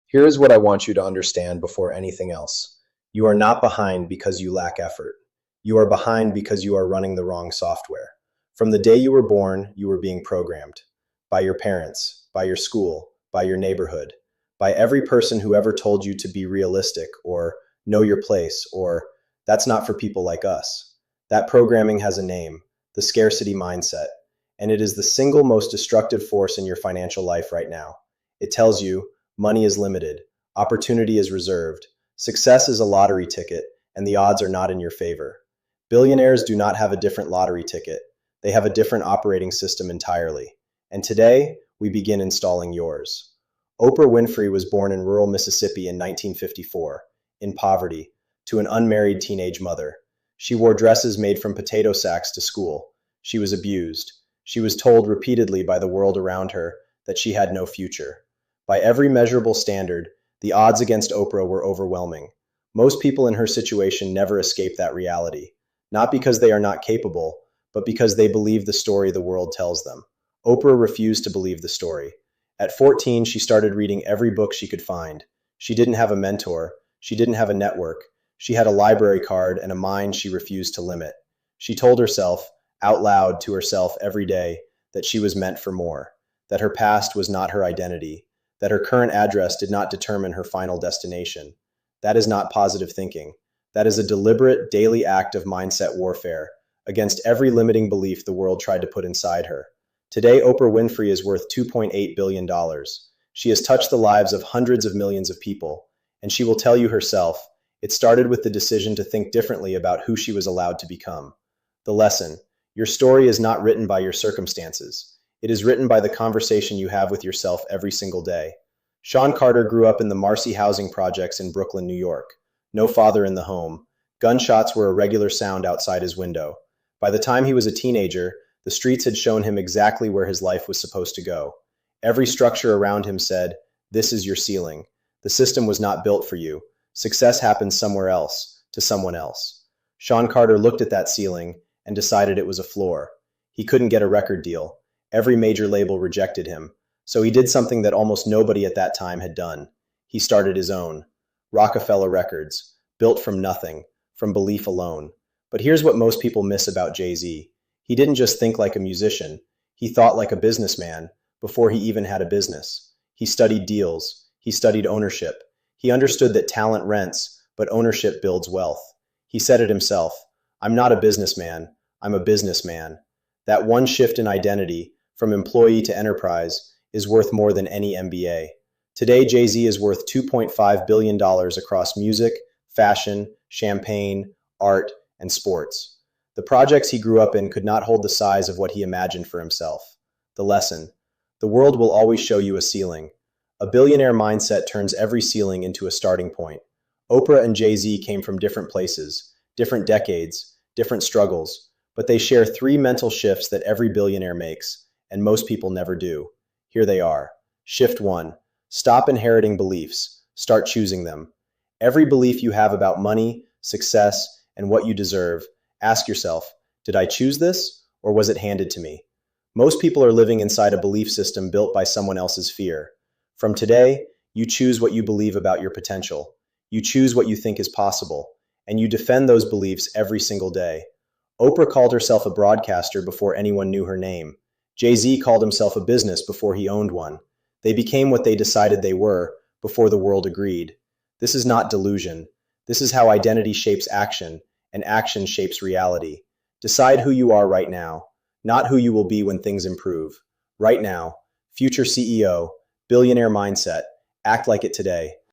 Here is what I want you to understand before anything else. You are not behind because you lack effort. You are behind because you are running the wrong software. From the day you were born, you were being programmed by your parents, by your school, by your neighborhood, by every person who ever told you to be realistic or know your place or that's not for people like us. That programming has a name, the scarcity mindset, and it is the single most destructive force in your financial life right now. It tells you money is limited, opportunity is reserved, success is a lottery ticket, and the odds are not in your favor. Billionaires do not have a different lottery ticket. They have a different operating system entirely. And today, we begin installing yours. Oprah Winfrey was born in rural Mississippi in 1954, in poverty, to an unmarried teenage mother. She wore dresses made from potato sacks to school. She was abused. She was told repeatedly by the world around her that she had no future. By every measurable standard, the odds against Oprah were overwhelming. Most people in her situation never escape that reality, not because they are not capable, but because they believe the story the world tells them. Oprah refused to believe the story. At 14, she started reading every book she could find. She didn't have a mentor. She didn't have a network. She had a library card and a mind she refused to limit. She told herself, out loud to herself every day, that she was meant for more, that her past was not her identity, that her current address did not determine her final destination. That is not positive thinking. That is a deliberate, daily act of mindset warfare against every limiting belief the world tried to put inside her. Today, Oprah Winfrey is worth $2.8 billion. She has touched the lives of hundreds of millions of people, and she will tell you herself, it started with the decision to think differently about who she was allowed to become. The lesson: your story is not written by your circumstances. It is written by the conversation you have with yourself every single day. Sean Carter grew up in the Marcy housing projects in Brooklyn, New York. No father in the home. Gunshots were a regular sound outside his window. By the time he was a teenager, the streets had shown him exactly where his life was supposed to go. Every structure around him said, "This is your ceiling." The system was not built for you. Success happens somewhere else, to someone else. Sean Carter looked at that ceiling and decided it was a floor. He couldn't get a record deal. Every major label rejected him. So he did something that almost nobody at that time had done. He started his own. Rockefeller Records, built from nothing, from belief alone. But here's what most people miss about Jay-Z. He didn't just think like a musician. He thought like a businessman before he even had a business. He studied deals. He studied ownership. He understood that talent rents, but ownership builds wealth. He said it himself, "I'm not a businessman, I'm a businessman." That one shift in identity, from employee to enterprise, is worth more than any MBA. Today, Jay-Z is worth $2.5 billion across music, fashion, champagne, art, and sports. The projects he grew up in could not hold the size of what he imagined for himself. The lesson: the world will always show you a ceiling. A billionaire mindset turns every ceiling into a starting point. Oprah and Jay-Z came from different places, different decades, different struggles, but they share three mental shifts that every billionaire makes, and most people never do. Here they are. Shift 1. Stop inheriting beliefs. Start choosing them. Every belief you have about money, success, and what you deserve, ask yourself, did I choose this, or was it handed to me? Most people are living inside a belief system built by someone else's fear. From today, you choose what you believe about your potential. You choose what you think is possible, and you defend those beliefs every single day. Oprah called herself a broadcaster before anyone knew her name. Jay-Z called himself a business before he owned one. They became what they decided they were before the world agreed. This is not delusion. This is how identity shapes action, and action shapes reality. Decide who you are right now, not who you will be when things improve. Right now, future CEO, billionaire mindset, act like it today.